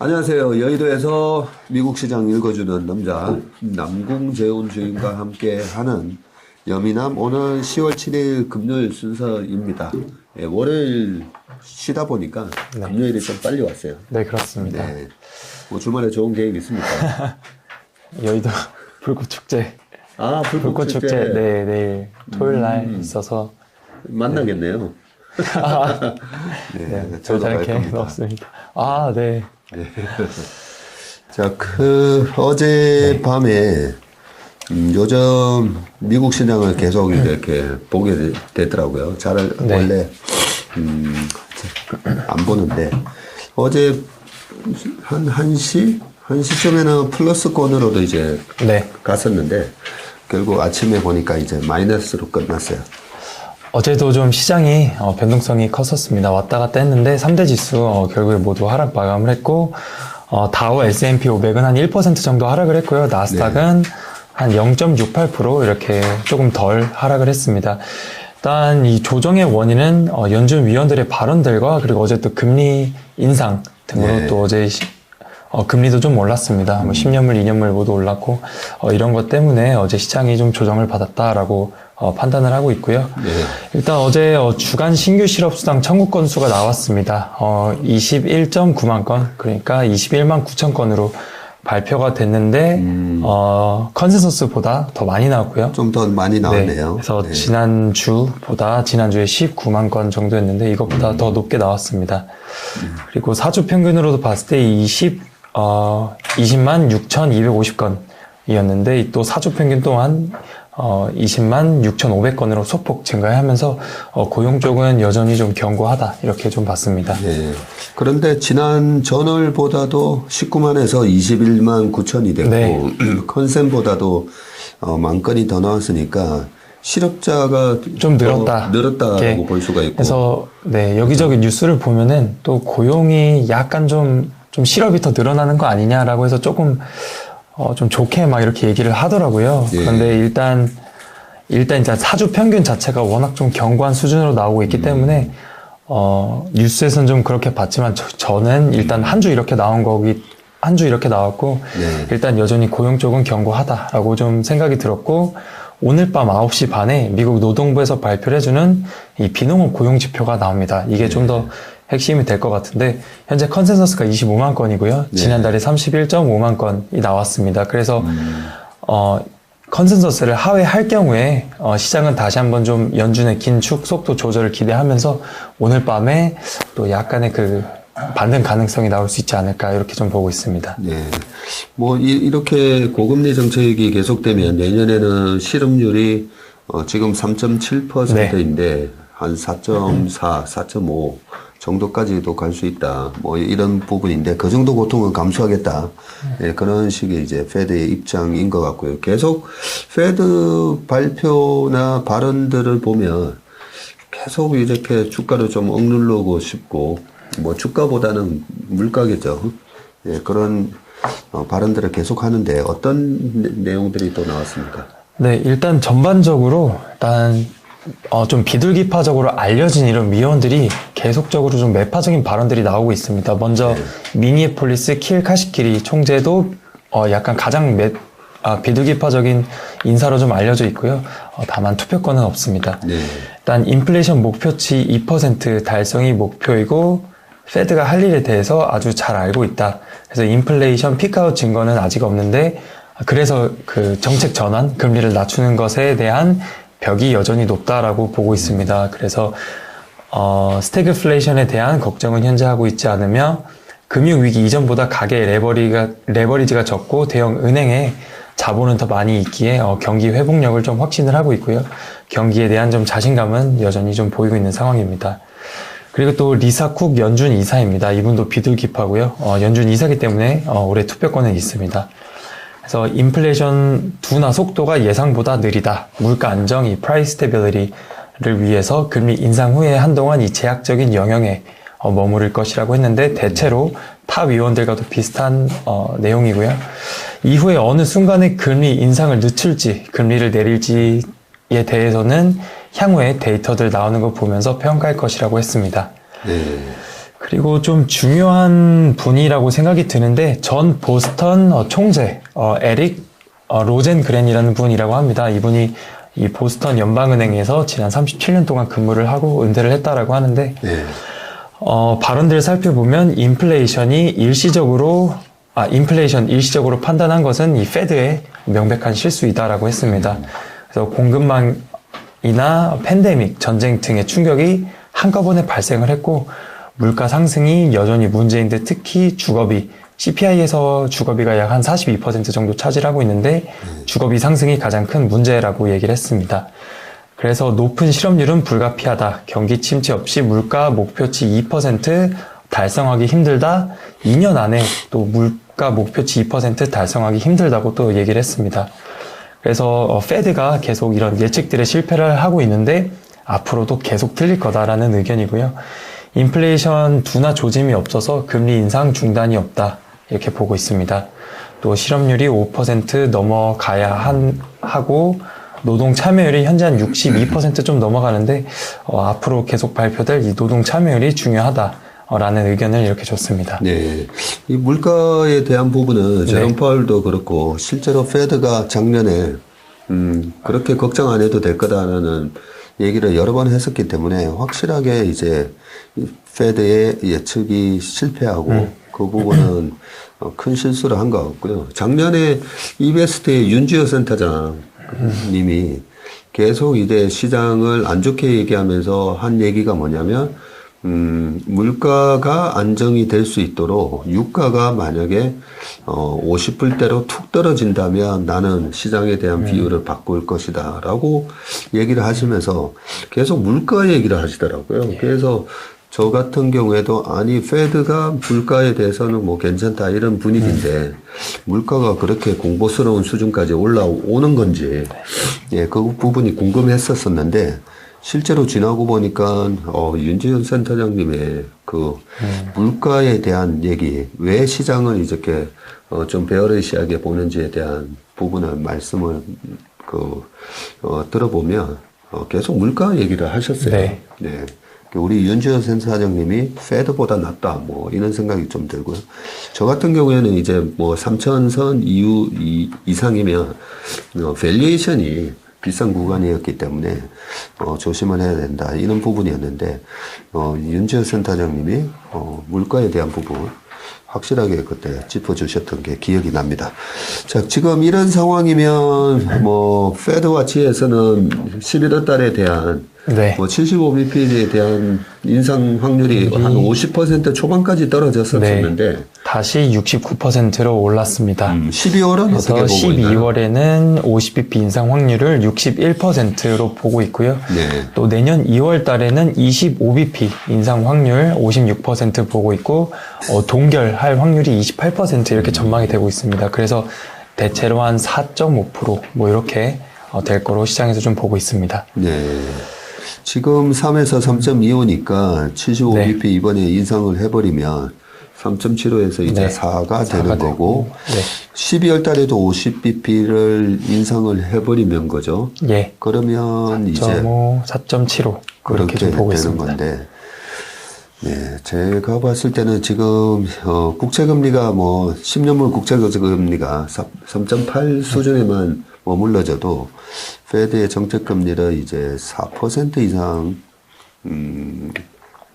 안녕하세요. 여의도에서 미국 시장 읽어주는 남자 남궁재훈 주임과 함께하는 여미남 오늘 10월 7일 금요일 순서입니다. 예, 월요일 쉬다 보니까 금요일이 좀 빨리 왔어요. 네, 그렇습니다. 네. 뭐 주말에 좋은 계획 있습니까? 여의도 불꽃축제. 아, 불꽃축제. 네, 내일 토요일 날 있어서 만나겠네요. 네, 별다른 계획은 없습니다. 아, 네. 네. 자, 어젯밤에 요즘 미국 시장을 계속 이렇게 보게 되더라고요. 원래 안 보는데 어제 한 1시쯤에는 플러스권으로도 이제 갔었는데 결국 아침에 보니까 이제 마이너스로 끝났어요. 어제도 좀 시장이 변동성이 컸었습니다. 왔다 갔다 했는데 3대 지수 결국에 모두 하락 마감을 했고 다우 S&P 500은 한 1% 정도 하락을 했고요. 나스닥은 한 0.68% 이렇게 조금 덜 하락을 했습니다. 일단 이 조정의 원인은 연준 위원들의 발언들과 그리고 어제 또 금리 인상 등으로 또 어제 금리도 좀 올랐습니다. 뭐 10년물, 2년물 모두 올랐고 이런 것 때문에 어제 시장이 좀 조정을 받았다라고 판단을 하고 있고요. 일단 어제 주간 신규 실업수당 청구 건수가 나왔습니다. 21.9만 건, 그러니까 21만 9천 건으로 발표가 됐는데 컨센서스보다 더 많이 나왔고요. 좀 더 많이 나왔네요. 그래서 지난주에 19만 건 정도였는데 이것보다 더 높게 나왔습니다. 그리고 4주 평균으로도 봤을 때 20만 6,250건이었는데 또 4주 평균 또한 20만 6,500건으로 소폭 증가하면서 고용 쪽은 여전히 좀 견고하다 이렇게 좀 봤습니다. 네. 그런데 지난 전월보다도 19만에서 21만 9천이 됐고 컨센보다도 만 건이 더 나왔으니까 실업자가 좀 늘었다고 볼 수가 있고. 그래서 여기저기 뉴스를 보면은 또 고용이 약간 좀 실업이 더 늘어나는 거 아니냐라고 해서 조금 좀 좋게 막 이렇게 얘기를 하더라고요. 그런데 일단 이제 4주 평균 자체가 워낙 좀 견고한 수준으로 나오고 있기 때문에 뉴스에서는 좀 그렇게 봤지만 저는 일단 한 주 이렇게 나왔고 일단 여전히 고용 쪽은 견고하다라고 좀 생각이 들었고 오늘 밤 9시 반에 미국 노동부에서 발표를 해주는 이 비농업 고용 지표가 나옵니다. 이게 좀 더 핵심이 될 것 같은데 현재 컨센서스가 25만 건이고요. 지난달에 31.5만 건이 나왔습니다. 그래서 컨센서스를 하회할 경우에 시장은 다시 한번 좀 연준의 긴축 속도 조절을 기대하면서 오늘 밤에 또 약간의 그 반등 가능성이 나올 수 있지 않을까 이렇게 좀 보고 있습니다. 네. 뭐 이렇게 고금리 정책이 계속되면 내년에는 실업률이 지금 3.7%인데 한 4.4, 4.5 정도까지도 갈 수 있다. 뭐 이런 부분인데 그 정도 고통은 감수하겠다. 그런 식의 이제 페드의 입장인 것 같고요. 계속 페드 발표나 발언들을 보면 계속 이렇게 주가를 좀 억누르고 싶고 뭐 주가보다는 물가겠죠. 그런 발언들을 계속 하는데 어떤 내용들이 또 나왔습니까? 네, 일단 전반적으로 좀 비둘기파적으로 알려진 이런 위원들이 계속적으로 좀 매파적인 발언들이 나오고 있습니다. 먼저 미니애폴리스 킬 카시키리 총재도 약간 가장 비둘기파적인 인사로 좀 알려져 있고요. 다만 투표권은 없습니다. 일단 인플레이션 목표치 2% 달성이 목표이고 페드가 할 일에 대해서 아주 잘 알고 있다. 그래서 인플레이션 피크아웃 증거는 아직 없는데 그래서 그 정책 전환, 금리를 낮추는 것에 대한 벽이 여전히 높다라고 보고 있습니다. 그래서 스태그플레이션에 대한 걱정은 현재 하고 있지 않으며 금융위기 이전보다 가계 레버리지가 적고 대형 은행에 자본은 더 많이 있기에 경기 회복력을 좀 확신을 하고 있고요. 경기에 대한 좀 자신감은 여전히 좀 보이고 있는 상황입니다. 그리고 또 리사 쿡 연준 이사입니다. 이분도 비둘기파고요. 연준 이사기 때문에 올해 투표권은 있습니다. 그래서 인플레이션 둔화 속도가 예상보다 느리다. 물가 안정, 이 프라이스 스테빌리티를 위해서 금리 인상 후에 한동안 이 제약적인 영역에 머무를 것이라고 했는데 대체로 타 위원들과도 비슷한 내용이고요. 이후에 어느 순간에 금리 인상을 늦출지, 금리를 내릴지에 대해서는 향후에 데이터들 나오는 거 보면서 평가할 것이라고 했습니다. 그리고 좀 중요한 분이라고 생각이 드는데 전 보스턴 총재 에릭 로젠그렌이라는 분이라고 합니다. 이분이 이 보스턴 연방은행에서 지난 37년 동안 근무를 하고 은퇴를 했다라고 하는데 네. 발언들을 살펴보면 인플레이션 일시적으로 판단한 것은 이 페드의 명백한 실수이다라고 했습니다. 그래서 공급망이나 팬데믹, 전쟁 등의 충격이 한꺼번에 발생을 했고 물가 상승이 여전히 문제인데 특히 주거비, CPI에서 주거비가 약 한 42% 정도 차지하고 있는데 주거비 상승이 가장 큰 문제라고 얘기를 했습니다. 그래서 높은 실업률은 불가피하다. 경기 침체 없이 물가 목표치 2% 달성하기 힘들다. 2년 안에 또 물가 목표치 2% 달성하기 힘들다고 또 얘기를 했습니다. 그래서 페드가 계속 이런 예측들의 실패를 하고 있는데 앞으로도 계속 틀릴 거다라는 의견이고요. 인플레이션 둔화 조짐이 없어서 금리 인상 중단이 없다. 이렇게 보고 있습니다. 또 실업률이 5% 넘어가야 하고 노동 참여율이 현재 한 62% 좀 넘어가는데 앞으로 계속 발표될 이 노동 참여율이 중요하다라는 의견을 이렇게 줬습니다. 네, 이 물가에 대한 부분은 제롬 파월도 그렇고 실제로 페드가 작년에 그렇게 걱정 안 해도 될 거다라는 얘기를 여러 번 했었기 때문에 확실하게 이제 페드의 예측이 실패하고 그 부분은 큰 실수를 한 것 같고요. 작년에 이베스트의 윤지호 센터장님이 계속 이제 시장을 안 좋게 얘기하면서 한 얘기가 뭐냐면 물가가 안정이 될 수 있도록 유가가 만약에 50불대로 툭 떨어진다면 나는 시장에 대한 비율을 바꿀 것이다 라고 얘기를 하시면서 계속 물가 얘기를 하시더라고요. 그래서 저 같은 경우에도 아니 페드가 물가에 대해서는 뭐 괜찮다 이런 분위기인데 물가가 그렇게 공포스러운 수준까지 올라오는 건지 예, 그 부분이 궁금했었었는데 실제로 지나고 보니까 윤지현 센터장님의 그 물가에 대한 얘기, 왜 시장을 이렇게 좀 베어리시하게 보는지에 대한 부분을 말씀을 들어보면 계속 물가 얘기를 하셨어요. 네. 네. 우리 윤지현 센터장님이 페드보다 낫다, 뭐 이런 생각이 좀 들고요. 저 같은 경우에는 이제 뭐 3,000선 이상이면 밸류에이션이 비싼 구간이었기 때문에 조심을 해야 된다 이런 부분이었는데 윤지호 센터장님이 물가에 대한 부분 확실하게 그때 짚어주셨던 게 기억이 납니다. 자, 지금 이런 상황이면 뭐 페드와치에서는 11월 달에 대한 뭐 75bp에 대한 인상 확률이 한 50% 초반까지 떨어졌었는데 다시 69%로 올랐습니다. 12월은 그래서 어떻게 보고 있나요? 12월에는 50bp 인상 확률을 61%로 보고 있고요. 네. 또 내년 2월 달에는 25bp 인상 확률 56% 보고 있고 동결할 확률이 28% 이렇게 전망이 되고 있습니다. 그래서 대체로 한 4.5% 뭐 이렇게 될 거로 시장에서 좀 보고 있습니다. 네. 지금 3에서 3.25니까 75bp 이번에 인상을 해버리면 3.75에서 이제 4가 되는 거고 12월 달에도 50bp를 인상을 해버리면 거죠. 예. 그러면 4.5, 4.75 그렇게 좀 보고 되는 있습니다. 건데 네, 제가 봤을 때는 지금 국채금리가 뭐 10년물 국채금리가 3.8 수준에만 머물러져도 페드의 정책금리를 이제 4% 이상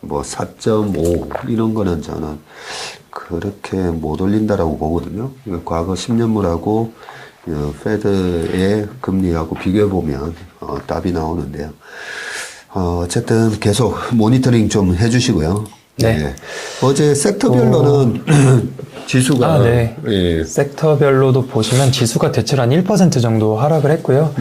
뭐 4.5 이런 거는 저는 그렇게 못 올린다라고 보거든요. 과거 10년물하고 페드의 금리하고 비교해 보면 답이 나오는데요. 어쨌든 계속 모니터링 좀 해주시고요. 네. 어제 섹터별로는 지수가 예. 섹터별로도 보시면 지수가 대체로 한 1% 정도 하락을 했고요.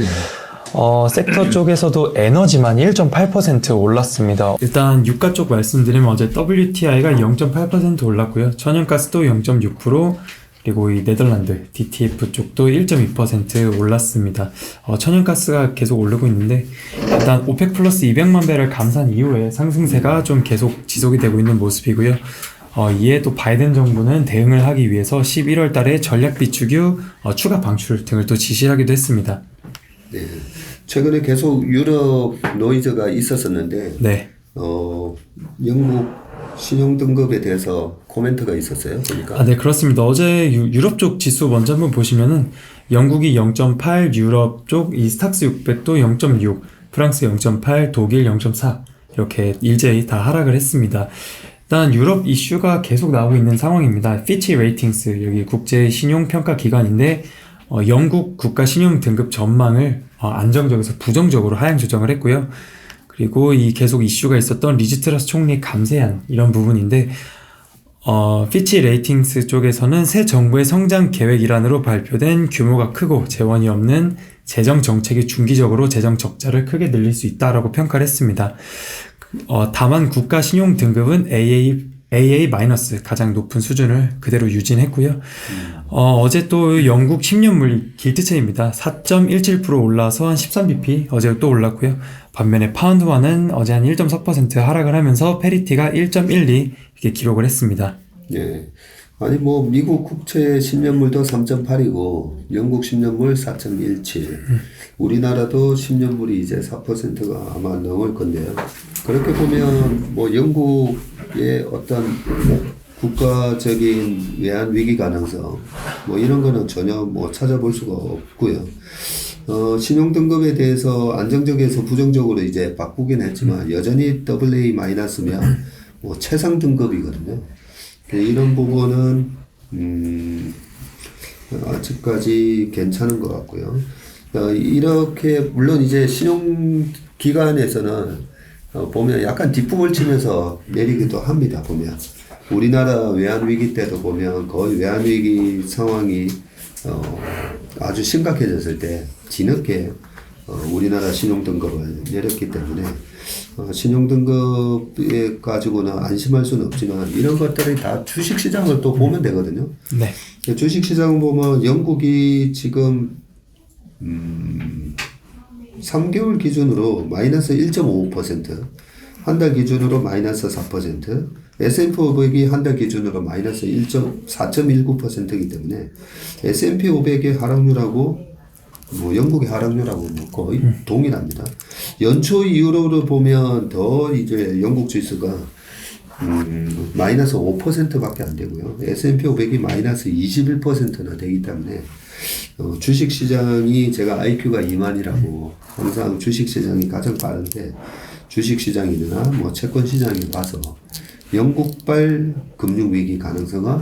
섹터 쪽에서도 에너지만 1.8% 올랐습니다. 일단 유가 쪽 말씀드리면 어제 WTI가 0.8% 올랐고요. 천연가스도 0.6%, 그리고 이 네덜란드 DTF 쪽도 1.2% 올랐습니다. 천연가스가 계속 오르고 있는데 일단 오펙 플러스 200만 배럴 감산 이후에 상승세가 좀 계속 지속이 되고 있는 모습이고요. 이에 또 바이든 정부는 대응을 하기 위해서 11월 달에 전략 비축유 추가 방출 등을 또 지시하기도 했습니다. 네. 최근에 계속 유럽 노이즈가 있었었는데, 네. 영국 신용 등급에 대해서 코멘트가 있었어요. 보니까. 네, 그렇습니다. 어제 유럽 쪽 지수 먼저 한번 보시면은 영국이 0.8, 유럽 쪽 이 스탁스 600도 0.6, 프랑스 0.8, 독일 0.4 이렇게 일제히 다 하락을 했습니다. 일단 유럽 이슈가 계속 나오고 있는 상황입니다. 피치 레이팅스 여기 국제 신용 평가 기관인데 영국 국가 신용 등급 전망을 안정적에서 부정적으로 하향 조정을 했고요. 그리고 이 계속 이슈가 있었던 리즈트라스 총리 감세안 이런 부분인데 피치 레이팅스 쪽에서는 새 정부의 성장 계획 일환으로 발표된 규모가 크고 재원이 없는 재정 정책이 중기적으로 재정 적자를 크게 늘릴 수 있다라고 평가를 했습니다. 다만 국가 신용 등급은 AA- 가장 높은 수준을 그대로 유지했고요. 어제 또 영국 10년물 길트채입니다. 4.17% 올라서 한 13bp 어제 또 올랐고요. 반면에 파운드화는 어제 한 1.4% 하락을 하면서 페리티가 1.12 이렇게 기록을 했습니다. 예. 아니 뭐 미국 국채 10년물도 3.8이고 영국 10년물 4.17. 우리나라도 10년물이 이제 4%가 아마 넘을 건데요. 그렇게 보면 뭐 영국의 어떤 국가적인 외환 위기 가능성 뭐 이런 거는 전혀 뭐 찾아볼 수가 없고요. 신용 등급에 대해서 안정적에서 부정적으로 이제 바꾸긴 했지만 여전히 AA 마이너스면 뭐 최상 등급이거든요. 이런 부분은 아직까지 괜찮은 것 같고요. 이렇게 물론 이제 신용기관에서는 보면 약간 뒷북을 치면서 내리기도 합니다. 보면 우리나라 외환위기 때도 보면 거의 외환위기 상황이 아주 심각해졌을 때 뒤늦게 우리나라 신용등급을 내렸기 때문에 신용등급에 가지고는 안심할 수는 없지만 이런 것들이 다 주식시장을 또 보면 되거든요. 네. 주식시장 보면 영국이 지금 3개월 기준으로 마이너스 1.55%, 한 달 기준으로 마이너스 4%, S&P 500이 한 달 기준으로 마이너스 4.19%이기 때문에 S&P 500의 하락률하고 뭐 영국의 하락률하고 뭐 거의 동일합니다. 연초 이후로 보면 더 이제 영국 지수가 마이너스 5%밖에 안 되고요. S&P 500이 마이너스 21%나 되기 때문에 주식시장이 제가 IQ가 2만이라고 항상 주식시장이 가장 빠른데 주식시장이나 뭐 채권시장에 봐서 영국발 금융위기 가능성은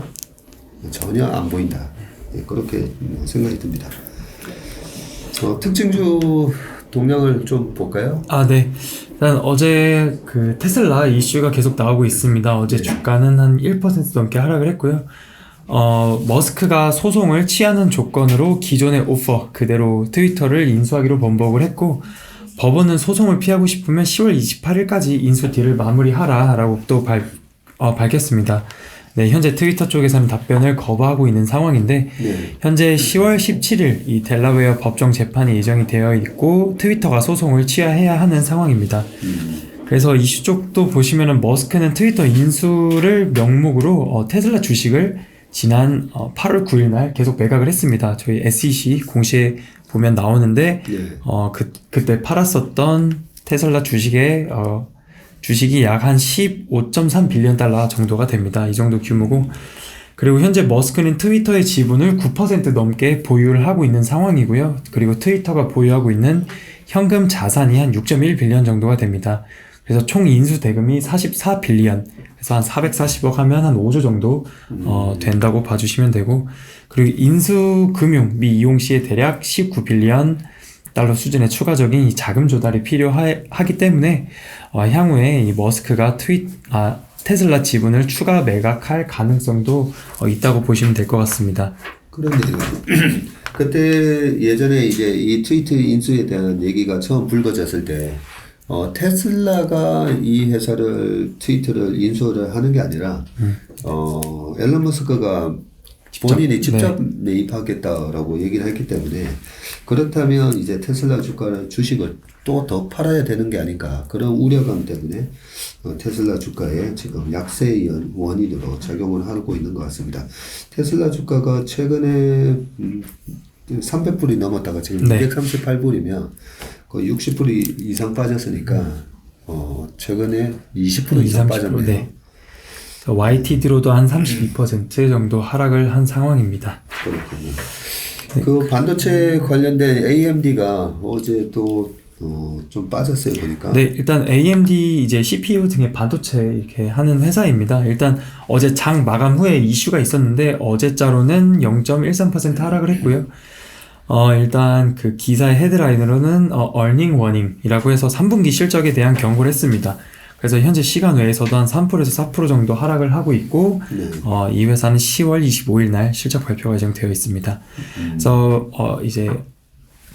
전혀 안 보인다. 그렇게 생각이 듭니다. 특징주 동향을 좀 볼까요? 네. 일단 어제 그 테슬라 이슈가 계속 나오고 있습니다. 어제 주가는 한 1% 넘게 하락을 했고요. 머스크가 소송을 취하는 조건으로 기존의 오퍼 그대로 트위터를 인수하기로 번복을 했고 법원은 소송을 피하고 싶으면 10월 28일까지 인수 딜을 마무리하라라고 또 밝혔습니다. 네, 현재 트위터 쪽에서는 답변을 거부하고 있는 상황인데 현재 10월 17일 이 델라웨어 법정 재판이 예정이 되어 있고 트위터가 소송을 취하해야 하는 상황입니다. 그래서 이슈 쪽도 보시면은 머스크는 트위터 인수를 명목으로 테슬라 주식을 지난 8월 9일 날 계속 매각을 했습니다. 저희 SEC 공시에 보면 나오는데 그때 팔았었던 테슬라 주식의 주식이 약 한 15.3 빌리언 달러 정도가 됩니다. 이 정도 규모고 그리고 현재 머스크는 트위터의 지분을 9% 넘게 보유를 하고 있는 상황이고요. 그리고 트위터가 보유하고 있는 현금 자산이 한 6.1 빌리언 정도가 됩니다. 그래서 총 인수 대금이 44 빌리언 그래서 한 440억 하면 한 5조 정도 된다고 봐주시면 되고 그리고 인수 금융 미 이용 시에 대략 19 빌리언 달러 수준의 추가적인 이 자금 조달이 필요하기 때문에 향후에 이 머스크가 테슬라 지분을 추가 매각할 가능성도 있다고 보시면 될 것 같습니다. 그런데요. 그때 예전에 이제 이 트위터 인수에 대한 얘기가 처음 불거졌을 때 테슬라가 이 회사를 트위터를 인수를 하는 게 아니라 앨런 머스크가 본인이 직접 매입하겠다라고 얘기를 했기 때문에 그렇다면 이제 테슬라 주식을 또 더 팔아야 되는 게 아닌가 그런 우려감 때문에 테슬라 주가에 지금 약세의 원인으로 작용을 하고 있는 것 같습니다. 테슬라 주가가 최근에 300불이 넘었다가 지금 238불이면 거의 60불 이상 빠졌으니까 최근에 20% 이상 빠졌네요. 그래서 YTD로도 한 32% 정도 하락을 한 상황입니다. 그렇군요. 그 반도체 관련된 AMD가 어제 또 좀 빠졌어요, 보니까. 네, 일단 AMD 이제 CPU 등의 반도체 이렇게 하는 회사입니다. 일단 어제 장 마감 후에 이슈가 있었는데 어제자로는 0.13% 하락을 했고요. 일단 그 기사의 헤드라인으로는 earning warning이라고 해서 3분기 실적에 대한 경고를 했습니다. 그래서 현재 시간 외에서도 한 3%에서 4% 정도 하락을 하고 있고, 이 회사는 10월 25일 날 실적 발표가 예정되어 있습니다. 그래서 이제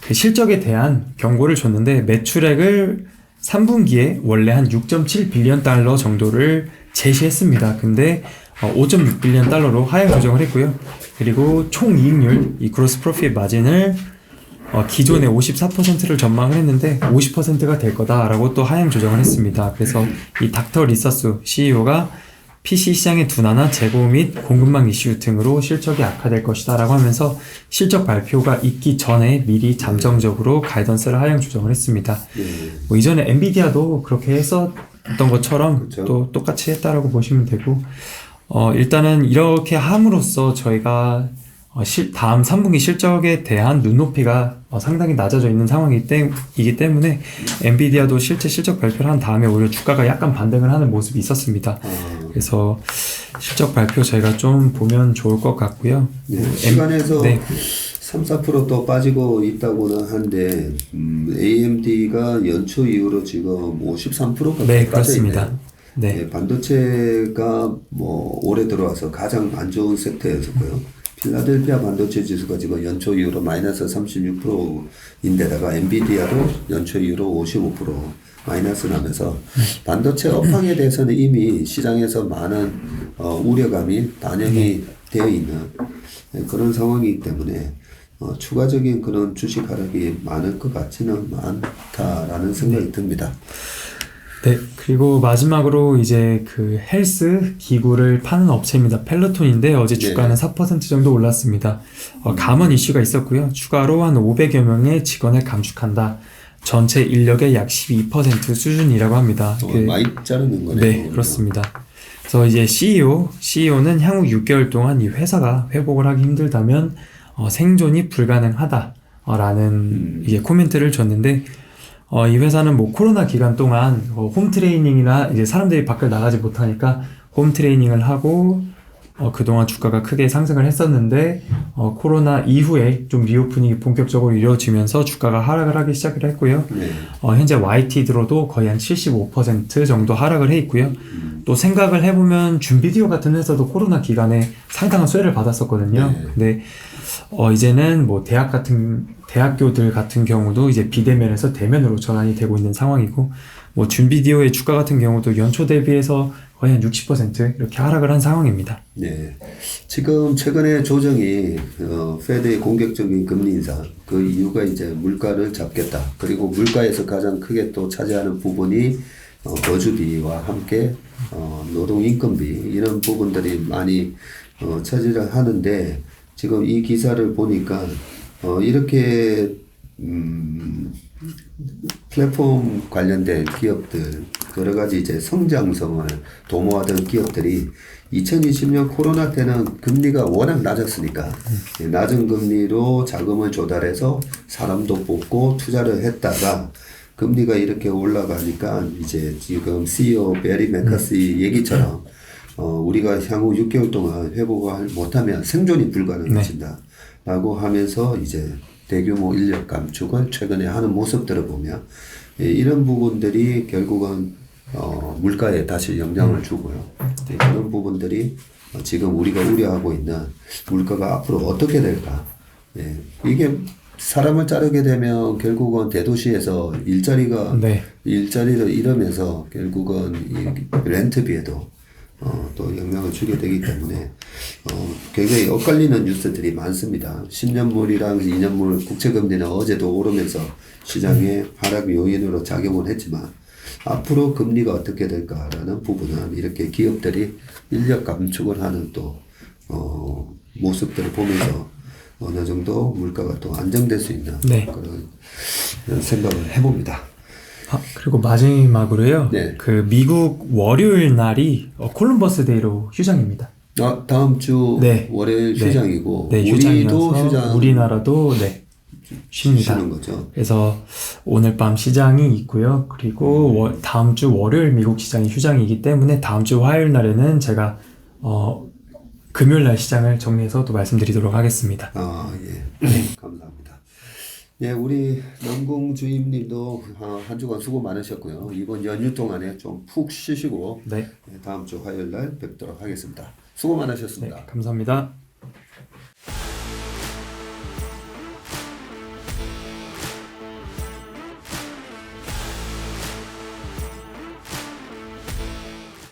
그 실적에 대한 경고를 줬는데 매출액을 3분기에 원래 한 6.7빌리언 달러 정도를 제시했습니다. 근데 5.6빌리언 달러로 하향 조정을 했고요. 그리고 총 이익률, 이 그로스 프로핏 마진을 기존에 54%를 전망을 했는데 50%가 될 거다라고 또 하향 조정을 했습니다. 그래서 이 닥터 리서스 CEO가 PC 시장의 둔화나 재고 및 공급망 이슈 등으로 실적이 악화될 것이다 라고 하면서 실적 발표가 있기 전에 미리 잠정적으로 가이던스를 하향 조정을 했습니다. 뭐 이전에 엔비디아도 그렇게 했었던 것처럼 그렇죠. 또 똑같이 했다라고 보시면 되고, 일단은 이렇게 함으로써 저희가 다음 3분기 실적에 대한 눈높이가 상당히 낮아져 있는 상황이기 때문에 엔비디아도 실제 실적 발표를 한 다음에 오히려 주가가 약간 반등을 하는 모습이 있었습니다. 그래서 실적 발표 저희가 좀 보면 좋을 것 같고요. 네, 시간에서 3, 4%또 빠지고 있다고는 한데 AMD가 연초 이후로 지금 53%가 네, 빠져 그렇습니다. 있네요. 네. 네, 반도체가 뭐 올해 들어와서 가장 안 좋은 섹터였었고요. 필라델피아 반도체 지수가 지금 연초 이후로 마이너스 36%인데다가 엔비디아도 연초 이후로 55% 마이너스 나면서 반도체 업황에 대해서는 이미 시장에서 많은 우려감이 반영이 되어 있는 그런 상황이기 때문에 추가적인 그런 주식 하락이 많을 것 같지는 않다라는 생각이 듭니다. 네, 그리고 마지막으로 이제 그 헬스 기구를 파는 업체입니다. 펠로톤인데 어제 주가는 4% 정도 올랐습니다. 감원 이슈가 있었고요. 추가로 한 500여 명의 직원을 감축한다. 전체 인력의 약 12% 수준이라고 합니다. 많이 자르는 거네요. 네, 그렇습니다. 그래서 이제 CEO는 향후 6개월 동안 이 회사가 회복을 하기 힘들다면 생존이 불가능하다라는 이제 코멘트를 줬는데, 이 회사는 뭐 코로나 기간 동안 홈 트레이닝이나 이제 사람들이 밖을 나가지 못하니까 홈 트레이닝을 하고 그동안 주가가 크게 상승을 했었는데 코로나 이후에 좀 리오프닝이 본격적으로 이루어지면서 주가가 하락을 하기 시작을 했고요. 현재 YTD로도 거의 한 75% 정도 하락을 해 있고요. 또 생각을 해보면 줌비디오 같은 회사도 코로나 기간에 상당한 수혜를 받았었거든요. 근데 이제는 뭐 대학교들 같은 경우도 이제 비대면에서 대면으로 전환이 되고 있는 상황이고, 뭐 줌비디오의 주가 같은 경우도 연초 대비해서 거의 한 60% 이렇게 하락을 한 상황입니다. 네. 지금 최근에 조정이 페드의 공격적인 금리 인상, 그 이유가 이제 물가를 잡겠다. 그리고 물가에서 가장 크게 또 차지하는 부분이 거주비와 함께 노동 인건비 이런 부분들이 많이 차지를 하는데, 지금 이 기사를 보니까 이렇게 플랫폼 관련된 기업들, 여러 가지 이제 성장성을 도모하던 기업들이 2020년 코로나 때는 금리가 워낙 낮았으니까 낮은 금리로 자금을 조달해서 사람도 뽑고 투자를 했다가 금리가 이렇게 올라가니까 이제 지금 CEO 베리 맥커시 얘기처럼 우리가 향후 6개월 동안 회복을 못하면 생존이 불가능해진다 라고 하면서 이제 대규모 인력 감축을 최근에 하는 모습들을 보면 이런 부분들이 결국은 물가에 다시 영향을 주고요. 이런 부분들이 지금 우리가 우려하고 있는 물가가 앞으로 어떻게 될까. 이게 사람을 자르게 되면 결국은 대도시에서 일자리를 잃으면서 결국은 이 렌트비에도 또 영향을 주게 되기 때문에 굉장히 엇갈리는 뉴스들이 많습니다. 10년물이랑 2년물 국채금리는 어제도 오르면서 시장의 하락 요인으로 작용을 했지만 앞으로 금리가 어떻게 될까라는 부분은 이렇게 기업들이 인력 감축을 하는 또 모습들을 보면서 어느 정도 물가가 또 안정될 수 있는 그런 생각을 해봅니다. 그리고 마지막으로요. 네. 그 미국 월요일 날이 콜럼버스 데이로 휴장입니다. 다음 주 네. 월요일 네. 휴장이고 네, 우리도 휴장이라서 휴장 우리나라도 네, 쉽니다. 쉬는 거죠. 그래서 오늘 밤 시장이 있고요. 그리고 다음 주 월요일 미국 시장이 휴장이기 때문에 다음 주 화요일 날에는 제가 금요일 날 시장을 정리해서 또 말씀드리도록 하겠습니다. 예. 감사합니다. 예, 우리 남궁 주임님도 한 주간 수고 많으셨고요. 이번 연휴 동안에 좀 푹 쉬시고 네. 다음 주 화요일 날 뵙도록 하겠습니다. 수고 많으셨습니다. 네, 감사합니다.